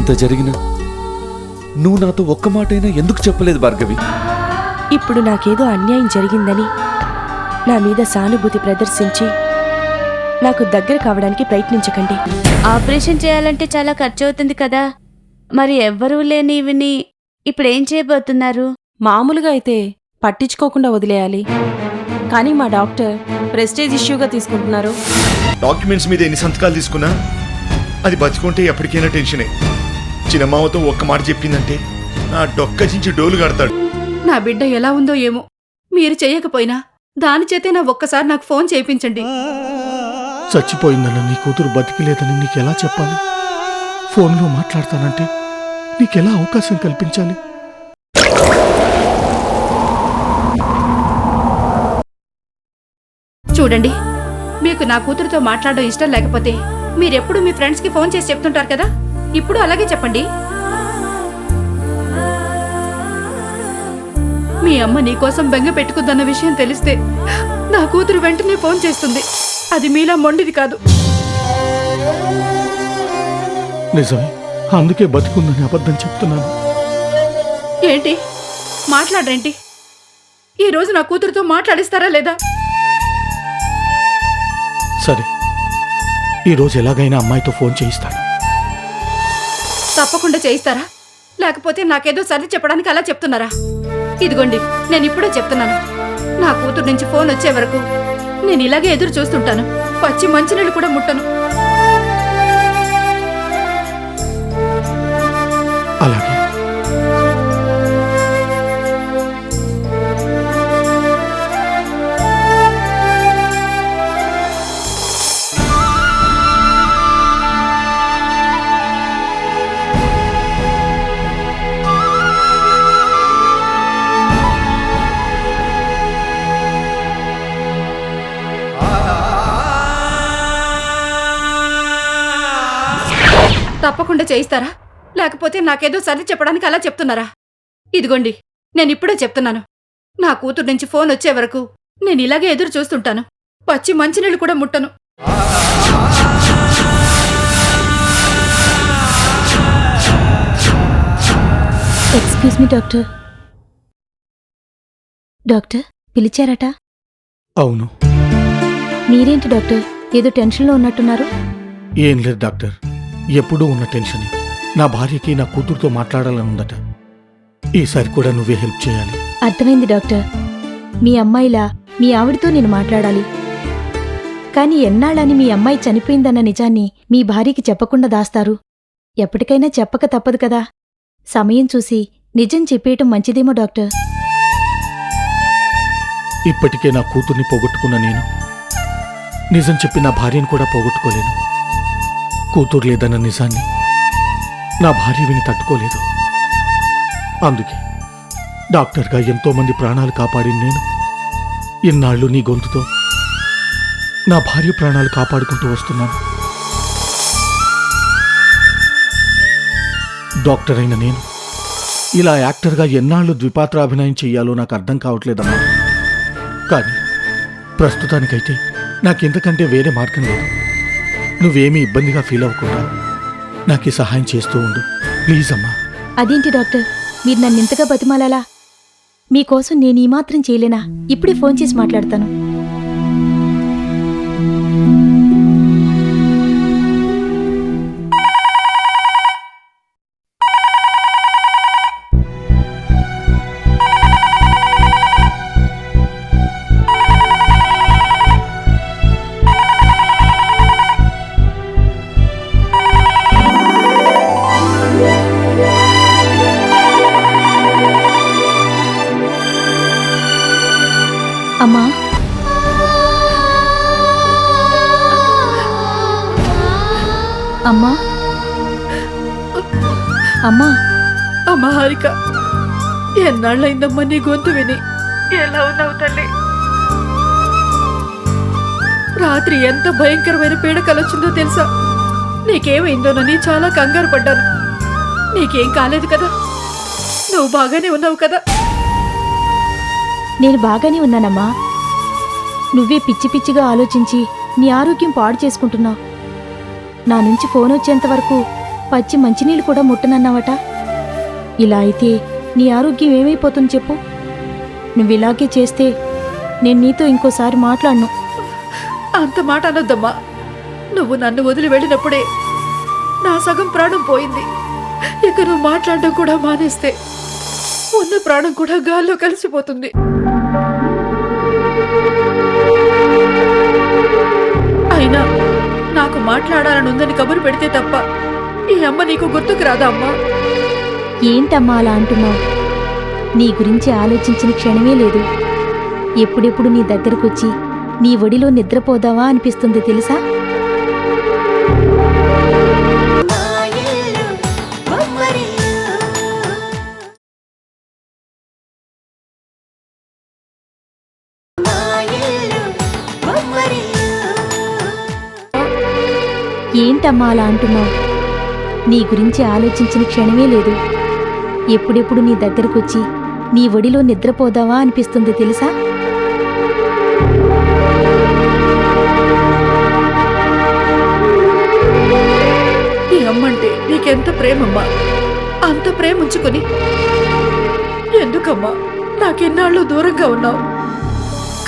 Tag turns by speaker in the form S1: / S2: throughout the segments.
S1: ఇంత జరిగినా నువ్వు నాతో ఒక్క మాటైనా ఎందుకు చెప్పలేదు భార్గవి?
S2: ఇప్పుడు నాకేదో అన్యాయం జరిగిందని నా మీద సానుభూతి ప్రదర్శించి నాకు దగ్గర కావడానికి ప్రయత్నించకండి.
S3: ఆపరేషన్ చేయాలంటే చాలా ఖర్చు అవుతుంది కదా, మరి ఎవ్వరూ లేని ఇవిని ఇప్పుడేం చేయబోతున్నారు?
S2: మామూలుగా అయితే పట్టించుకోకుండా వదిలేయాలి, కానీ మా డాక్టర్ ప్రెస్టేజ్ ఇష్యూగా తీసుకుంటున్నారు.
S4: డాక్యుమెంట్స్ మీద ఎన్ని సంతకాలు తీసుకున్నా అది బతుకుంటే ఎప్పటికైనా టెన్షనే. చిన్నమామతో ఒక్క మాట చెప్పిందంటే నా డొక్కచించి డోలు కడతాడు.
S5: నా బిడ్డ ఎలా ఉందో ఏమో, మీరు చేయకపోయినా దాని చేతే నా ఒక్కసారి నాకు ఫోన్ చేయించండి.
S6: చచ్చిపోయిందన్న నీ కూతురు బతికిలేదని నీకెలా చెప్పాలి? ఫోన్లో మాట్లాడతానంటే నీకెలా అవకాశం కల్పించాలి?
S5: చూడండి, మీకు నా కూతురుతో మాట్లాడడం ఇష్టం లేకపోతే మీరెప్పుడు మీ ఫ్రెండ్స్కి ఫోన్ చేసి చెప్తుంటారు కదా, ఇప్పుడు అలాగే చెప్పండి. మీ అమ్మ నీకోసం బెంగ పెట్టుకుందన్న విషయం తెలిస్తే నా కూతురు వెంటనే ఫోన్ చేస్తుంది. అది మీలా మొండిది కాదు.
S6: నిజమే, అందుకే బతికుందని అబద్ధం చెప్తున్నాను.
S5: ఏంటి మాట్లాడరేంటి? ఈరోజు నా కూతురుతో మాట్లాడిస్తారా లేదా?
S6: సరే, ఈరోజు ఎలాగైనా అమ్మాయితో ఫోన్ చేయిస్తాను.
S5: తప్పకుండా చేయిస్తారా? లేకపోతే నాకేదో సర్ది చెప్పడానికి అలా చెప్తున్నారా? ఇదిగోండి, నేను ఇప్పుడే చెప్తున్నాను, నా కూతురు నుంచి ఫోన్ వచ్చే వరకు నేను ఇలాగే ఎదురు చూస్తుంటాను. పచ్చి మంచినీళ్ళు కూడా ముట్టను.
S6: అలాగే.
S5: తప్పకుండా చేయిస్తారా? లేకపోతే నాకేదో సర్ది చెప్పడానికి అలా చెప్తున్నారా? ఇదిగోండి, నేను ఇప్పుడే చెప్తున్నాను, నా కూతురు నుంచి ఫోన్ వచ్చే వరకు నేను ఇలాగే ఎదురు చూస్తుంటాను. పచ్చి మంచినీళ్ళు కూడా ముట్టను.
S3: Excuse me doctor. డాక్టర్ పిలిచారట?
S6: అవును.
S3: మీరేంటి డాక్టర్, ఏదో టెన్షన్లో ఉన్నట్టున్నారు?
S6: ఏం లేదు డాక్టర్, ఎప్పుడూ ఉన్న టెన్షన్. నా భార్యకి నా కూతురుతో మాట్లాడాలని ఉందట. ఈసారి కూడా నువ్వే హెల్ప్ చేయాలి.
S3: అర్థమైంది డాక్టర్. మీ అమ్మాయిలా మీ ఆవిడతో నేను మాట్లాడాలి, కానీ ఎన్నాళ్ళని మీ అమ్మాయి చనిపోయిందన్న నిజాన్ని మీ భార్యకి చెప్పకుండా దాస్తారు? ఎప్పటికైనా చెప్పక తప్పదు కదా. సమయం చూసి నిజం చెప్పేయటం మంచిదేమో డాక్టర్.
S6: ఇప్పటికే నా కూతుర్ని పోగొట్టుకున్న నేను నిజం చెప్పి నా భార్యను కూడా పోగొట్టుకోలేను. కూతురు లేదన్న నిజాన్ని నా భార్య విని తట్టుకోలేదు. అందుకే డాక్టర్గా ఎంతోమంది ప్రాణాలు కాపాడిన నేను ఇన్నాళ్ళు నీ గొంతుతో నా భార్య ప్రాణాలు కాపాడుకుంటూ వస్తున్నాను. డాక్టర్ అయిన నేను ఇలా యాక్టర్గా ఎన్నాళ్ళు ద్విపాత్రాభినయం చెయ్యాలో నాకు అర్థం కావట్లేదమ్మా. కానీ ప్రస్తుతానికైతే నాకెంతకంటే వేరే మార్గం లేదు. నువ్వేమీ ఇబ్బందిగా ఫీల్ అవ్వకుండా నాకు ఈ సహాయం చేస్తూ ఉండు ప్లీజ్ అమ్మా.
S3: అదేంటి డాక్టర్, మీరు నన్ను ఇంతగా బతిమాలాలా? మీకోసం నేను ఈ మాత్రం చేయలేనా? ఇప్పుడే ఫోన్ చేసి మాట్లాడతాను. అమ్మా, అమ్మా, అమ్మా.
S5: అమ్మా హారిక, ఎన్నాళ్ళైందమ్మా నీ గొంతు విని. ఎలా ఉన్నావు తల్లి? రాత్రి ఎంత భయంకరమైన పీడకలొచ్చిందో తెలుసా? నీకేమైందోనని చాలా కంగారు పడ్డాను. నీకేం కాలేదు కదా? నువ్వు బాగానే ఉన్నావు కదా?
S3: నేను బాగానే ఉన్నానమ్మా. నువ్వే పిచ్చి పిచ్చిగా ఆలోచించి నీ ఆరోగ్యం పాడు చేసుకుంటున్నావు. నా నుంచి ఫోన్ వచ్చేంత వరకు పచ్చి మంచినీళ్ళు కూడా ముట్టనన్నావట. ఇలా అయితే నీ ఆరోగ్యం ఏమైపోతుంది చెప్పు. నువ్విలాగే చేస్తే నేను నీతో ఇంకోసారి మాట్లాడను.
S5: అంత మాట అనొద్దమ్మా. నువ్వు నన్ను వదిలి వెళ్ళినప్పుడే నా సగం ప్రాణం పోయింది. ఇక నువ్వు మాట్లాడడం కూడా మానేస్తే ఉన్న ప్రాణం కూడా గాల్లో కలిసిపోతుంది. అయినా నాకు మాట్లాడాలని ఉందని కబురు పెడితే తప్ప ఈ అమ్మ నీకు గుర్తుకు రాదా అమ్మా?
S3: ఏంటమ్మా అలా అంటున్నావు? నీ గురించి ఆలోచించిన క్షణమే లేదు. ఎప్పుడెప్పుడు నీ దగ్గరకొచ్చి నీ ఒడిలో నిద్రపోదావా అనిపిస్తుంది తెలుసా? ఏంటమ్మా అలా అంటున్నావు? నీ గురించి ఆలోచించిన క్షణమే లేదు. ఎప్పుడెప్పుడు నీ దగ్గరకొచ్చి నీ ఒడిలో నిద్రపోదావా అనిపిస్తుంది తెలుసా?
S5: ఈ అమ్మంటే నీకెంత ప్రేమమ్మా. అంత ప్రేమ ఉంచుకుని ఎందుకమ్మా నాకెన్నాళ్ళు దూరంగా ఉన్నావు?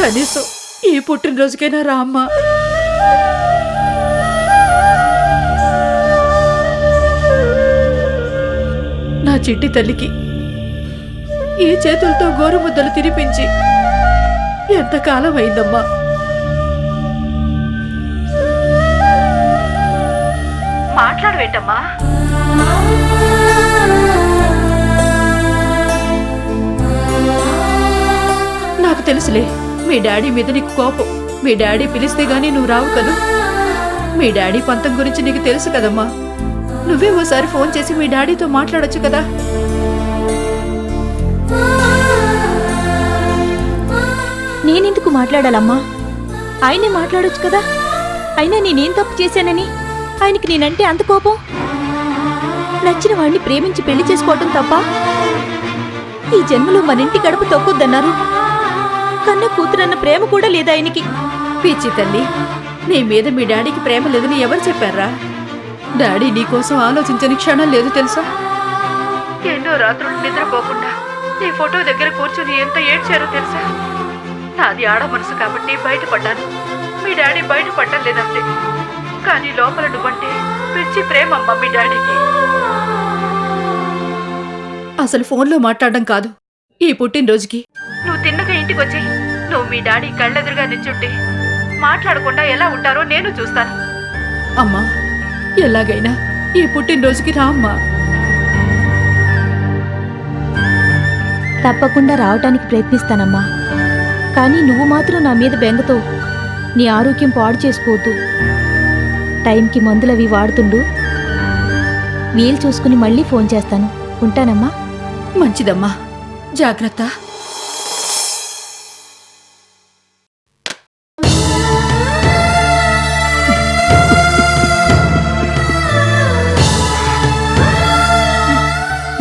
S5: కనీసం ఈ పుట్టినరోజుకైనా రా అమ్మా. నా చిట్టి తల్లికి ఈ చేతులతో గోరుముద్దలు తినిపించి ఎంతకాలం అయిందమ్మా. మాట్లాడవేంటమ్మా? నాకు తెలుసులే, మీ డాడీ మీద నీకు కోపం. మీ డాడీ పిలిస్తే గానీ నువ్వు రావు కదూ. మీ డాడీ పంతం గురించి నీకు తెలుసు కదమ్మా. నువ్వే ఓసారి ఫోన్ చేసి మీ డాడీతో మాట్లాడొచ్చు కదా.
S3: నేనెందుకు మాట్లాడాలమ్మా? ఆయనే మాట్లాడొచ్చు కదా. అయినా నేనేం తప్పు చేశానని ఆయనకి నేనంటే అంత కోపం? నచ్చిన వాడిని ప్రేమించి పెళ్లి చేసుకోవటం తప్ప? ఈ జన్మలో మన ఇంటి గడప తొక్కొద్దన్నారు. కన్న కూతురన్న ప్రేమ కూడా లేదా ఆయనకి?
S5: పిచ్చి తల్లి, నీ మీద మీ డాడీకి ప్రేమ లేదని ఎవరు చెప్పారా? డాడీ నీకోసం ఆలోచించని క్షణం లేదు తెలుసా? ఎన్నో రాత్రులు నిద్రపోకుండా నీ ఫోటో దగ్గర కూర్చొని ఎంత ఏడ్చారో తెలుసా? నాది ఆడ మనసు కాబట్టి బయటపడ్డాను. మీ డాడీ బయటపడ్డం లేదంతే. కానీ లోపల నువ్వంటే పిచ్చి ప్రేమ అమ్మ మీ డాడీకి. అసలు ఫోన్లో మాట్లాడడం కాదు, ఈ పుట్టినరోజుకి నువ్వు తిన్నగా ఇంటికి వచ్చి నువ్వు మీ డాడీ కళ్ళెదురుగా నిల్చుంటే మాట్లాడకుండా ఎలా ఉంటారో నేను చూస్తాను. అమ్మా, ఎలాగైనా ఈ పుట్టినరోజుకి రా అమ్మా.
S3: తప్పకుండా రావటానికి ప్రయత్నిస్తానమ్మా. కానీ నువ్వు మాత్రం నా మీద బెంగతో నీ ఆరోగ్యం పాడు చేసుకోవద్దు. టైంకి మందులవి వాడుతుండు. వీలు చూసుకుని మళ్ళీ ఫోన్ చేస్తాను. ఉంటానమ్మా.
S5: మంచిదమ్మా, జాగ్రత్త.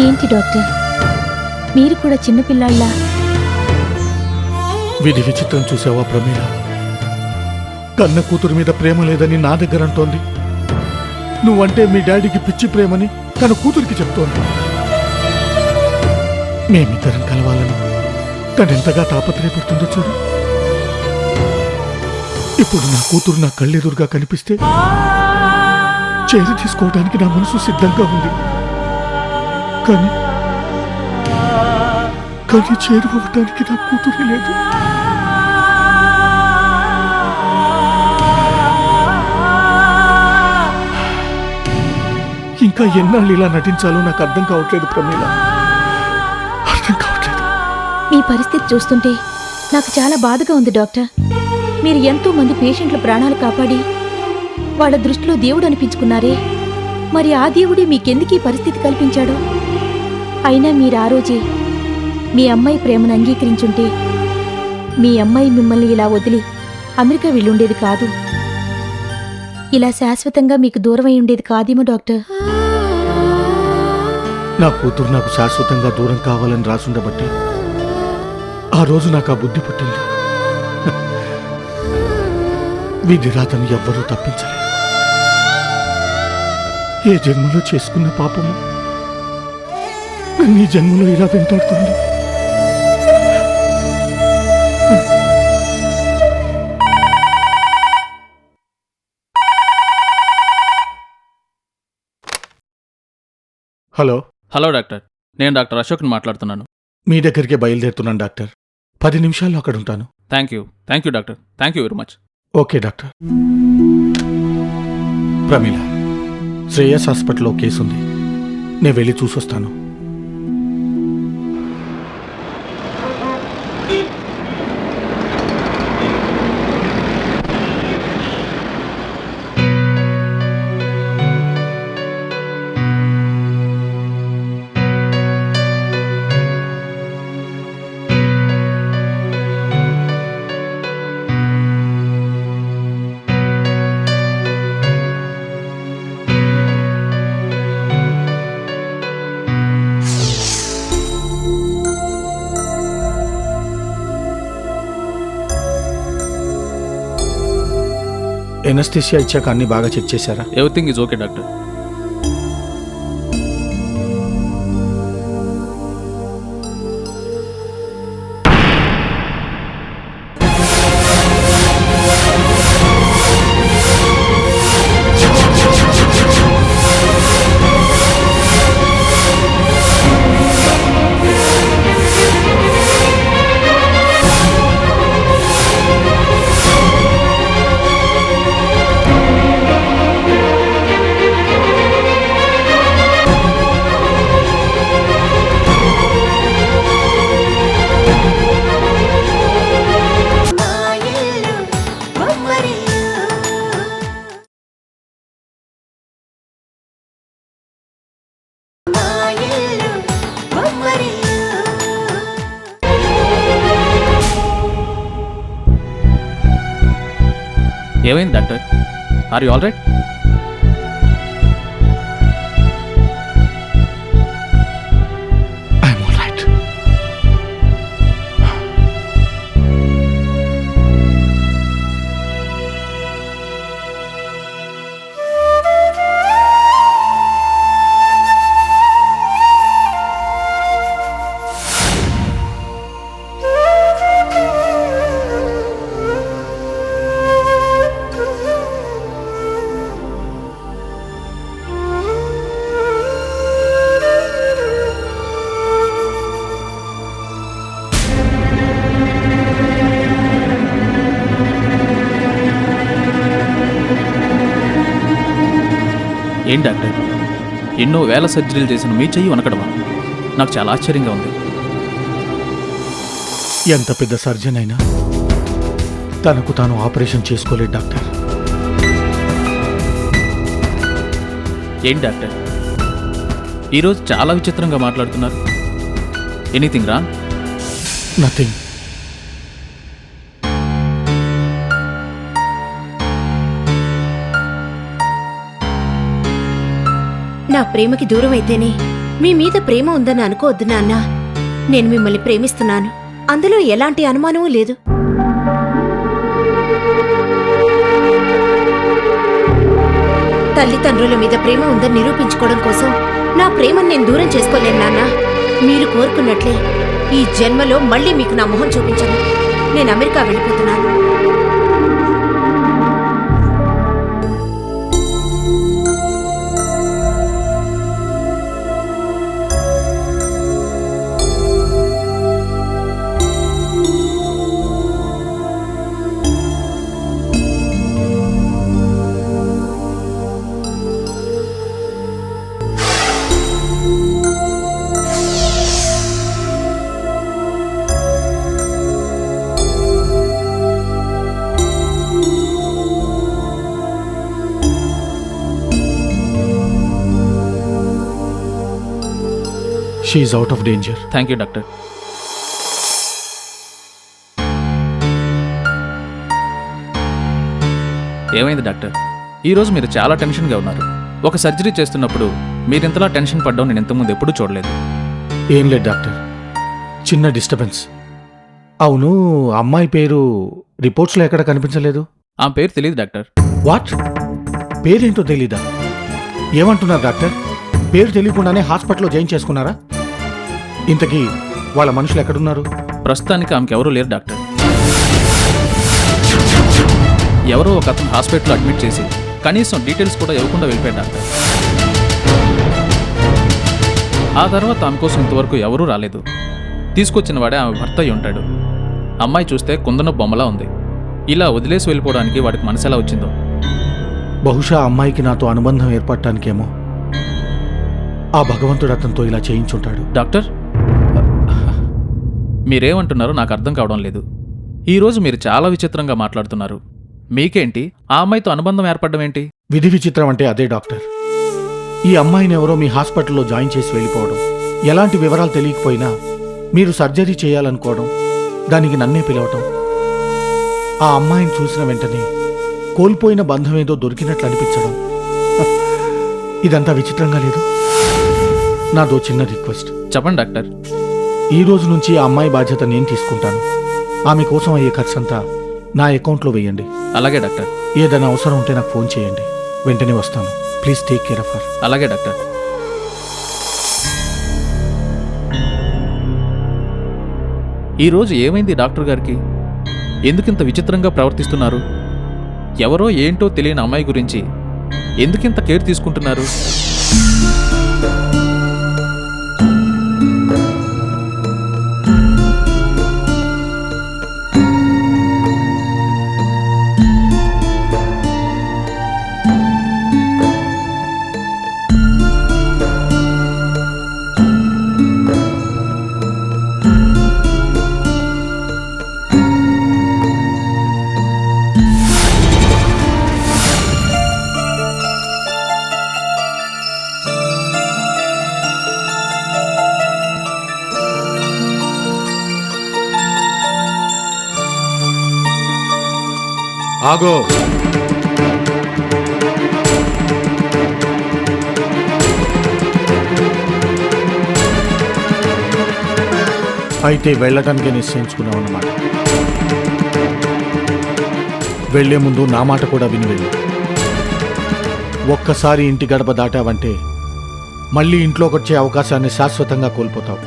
S3: ఏంటి డాక్టర్, మీరు కూడా చిన్నపిల్లాళ్ళ?
S6: విధి విచిత్రం చూసావా ప్రమీల? కన్న కూతురు మీద ప్రేమ లేదని నా దగ్గర అంటోంది. నువ్వంటే మీ డాడీకి పిచ్చి ప్రేమని తన కూతురికి చెప్తోంది. మేమిద్దరం కలవాలని తనెంతగా తాపత్రయపడుతుందో చూడు. ఇప్పుడు నా కూతురు నా కళ్ళెదురుగా కనిపిస్తే చేరి తీసుకోవడానికి నా మనసు సిద్ధంగా ఉంది. కానీ చేరుకోవటానికి నా కూతురు లేదు. ఇంకా ఎన్నాళ్ళు ఇలా నటించాలో నాకు అర్థం కావట్లేదు ప్రమీల, అర్థం కావట్లేదు.
S3: మీ పరిస్థితి చూస్తుంటే నాకు చాలా బాధగా ఉంది డాక్టర్. మీరు ఎంతో మంది పేషెంట్ల ప్రాణాలు కాపాడి వాళ్ళ దృష్టిలో దేవుడు అనిపించుకున్నారే, మరి ఆ దేవుడే మీకెందుకు ఈ పరిస్థితి కల్పించాడు? అయినా మీరు ఆ రోజే మీ అమ్మాయి ప్రేమను అంగీకరించుంటే మీ అమ్మాయి మిమ్మల్ని ఇలా వదిలి అమెరికా వెళ్ళుండేది కాదు. ఇలా శాశ్వతంగా మీకు దూరమై ఉండేది కాదేమో డాక్టర్.
S6: నా కూతురు నాకు శాశ్వతంగా దూరం కావాలని రాసుండబట్టి ఆ రోజు నాకు ఆ బుద్ధి పుట్టింది. విధి రాతను ఎవ్వరూ తప్పించలేదు. ఏ జన్మలో చేసుకున్న పాపము నన్ను ఈ జన్మలో ఇలా వెంటాడుతుంది. హలో,
S7: హలో డాక్టర్, నేను డాక్టర్ అశోక్ని మాట్లాడుతున్నాను.
S6: మీ దగ్గరికే బయలుదేరుతున్నాను డాక్టర్. 10 నిమిషాల్లో అక్కడ ఉంటాను.
S7: Thank you doctor, thank you very much.
S6: Okay doctor. Pramila, Shreyas హాస్పిటల్లో కేసుంది. నేను వెళ్ళి చూసొస్తాను. ఎనస్థీషియా ఇచ్చాక అన్ని బాగా చెక్ చేశారా?
S7: Everything is okay doctor. ఏమైంది doctor? Are you all right?
S6: I'm all right.
S7: ఏం డాక్టర్, ఎన్నో వేల సర్జరీలు చేసిన మీ చెయ్యి వనకడమా? నాకు చాలా ఆశ్చర్యంగా ఉంది.
S6: ఎంత పెద్ద సర్జన్ అయినా తనకు తాను ఆపరేషన్ చేసుకోలేదు డాక్టర్.
S7: ఏంటి డాక్టర్, ఈరోజు చాలా విచిత్రంగా మాట్లాడుతున్నారు. Anything wrong?
S6: నథింగ్.
S8: నా ప్రేమకి దూరం అయితేనే మీ మీద ప్రేమ ఉందని అనుకోవద్దు నాన్న. నేను మిమ్మల్ని ప్రేమిస్తున్నాను, అందులో ఎలాంటి అనుమానమూ లేదు. తల్లిదండ్రుల మీద ప్రేమ ఉందని నిరూపించుకోవడం కోసం నా ప్రేమను నేను దూరం చేసుకోలేను నాన్న. మీరు కోరుకున్నట్లే ఈ జన్మలో మళ్ళీ మీకు నా మొహం చూపించను. నేను అమెరికా వెళ్ళిపోతున్నాను.
S6: She is out of danger.
S7: Thank you doctor. ఏమైంది డాక్టర్, ఈరోజు మీరు చాలా టెన్షన్గా ఉన్నారు. ఒక సర్జరీ చేస్తున్నప్పుడు మీరింతలా టెన్షన్ పడ్డం నేను ఇంతకుముందు ఎప్పుడూ చూడలేదు.
S6: ఏం లేదు డాక్టర్, చిన్న డిస్టర్బెన్స్. అవును, అమ్మాయి పేరు రిపోర్ట్స్లో ఎక్కడ కనిపించలేదు.
S7: ఆ పేరు తెలియదు డాక్టర్.
S6: వాట్? పేరేంటో తెలీదా? ఏమంటున్నారు డాక్టర్? పేరు తెలియకుండానే హాస్పిటల్లో జాయిన్ చేసుకున్నారా? ఇంతకీ వాళ్ళ మనుషులు ఎక్కడున్నారు?
S7: ప్రస్తుతానికి ఆమెకి ఎవరూ లేరు డాక్టర్. ఎవరో ఒక అతను హాస్పిటల్లో అడ్మిట్ చేసి కనీసం డీటెయిల్స్ కూడా ఇవ్వకుండా వెళ్ళిపోయాడు డాక్టర్. ఆ తర్వాత ఆమె కోసం ఇంతవరకు ఎవరూ రాలేదు. తీసుకొచ్చిన వాడే ఆమె భర్త అయి ఉంటాడు. అమ్మాయి చూస్తే కుందన బొమ్మలా ఉంది. ఇలా వదిలేసి వెళ్ళిపోవడానికి వాడికి మనసు ఎలా వచ్చిందో.
S6: బహుశా అమ్మాయికి నాతో అనుబంధం ఏర్పడటానికేమో ఆ భగవంతుడు అతనితో ఇలా చేయించుంటాడు.
S7: డాక్టర్, మీరేమంటున్నారో నాకు అర్థం కావడం లేదు. ఈరోజు మీరు చాలా విచిత్రంగా మాట్లాడుతున్నారు. మీకేంటి ఆ అమ్మాయితో అనుబంధం ఏర్పడడం ఏంటి?
S6: విధి విచిత్రం అంటే అదే డాక్టర్. ఈ అమ్మాయిని ఎవరో మీ హాస్పిటల్లో జాయిన్ చేసి వెళ్ళిపోవడం, ఎలాంటి వివరాలు తెలియకపోయినా మీరు సర్జరీ చేయాలనుకోవడం, దానికి నన్నే పిలవటం, ఆ అమ్మాయిని చూసిన వెంటనే కోల్పోయిన బంధం ఏదో దొరికినట్లు అనిపించడం, ఇదంతా విచిత్రంగా లేదు? నాదో చిన్న రిక్వెస్ట్.
S7: చెప్పండి డాక్టర్.
S6: ఈ రోజు నుంచి ఆ అమ్మాయి బాధ్యత నేను తీసుకుంటాను. ఆమె కోసం అయ్యే ఖర్చంతా నా అకౌంట్లో వేయండి.
S7: అలాగే డాక్టర్.
S6: ఏదైనా అవసరం ఉంటే నాకు ఫోన్ చేయండి, వెంటనే వస్తాను. Please take care of her.
S7: అలాగే డాక్టర్. ఈరోజు ఏమైంది డాక్టర్ గారికి? ఎందుకింత విచిత్రంగా ప్రవర్తిస్తున్నారు? ఎవరో ఏంటో తెలియని అమ్మాయి గురించి ఎందుకింత కేర్ తీసుకుంటున్నారు?
S6: ఆగో. అయితే వెళ్ళటానికే నిశ్చయించుకున్నావు అన్నమాట. వెళ్లే ముందు నా మాట కూడా విని వెళ్ళు. ఒక్కసారి ఇంటి గడప దాటావంటే మళ్ళీ ఇంట్లోకి వచ్చే అవకాశాన్ని శాశ్వతంగా కోల్పోతావు.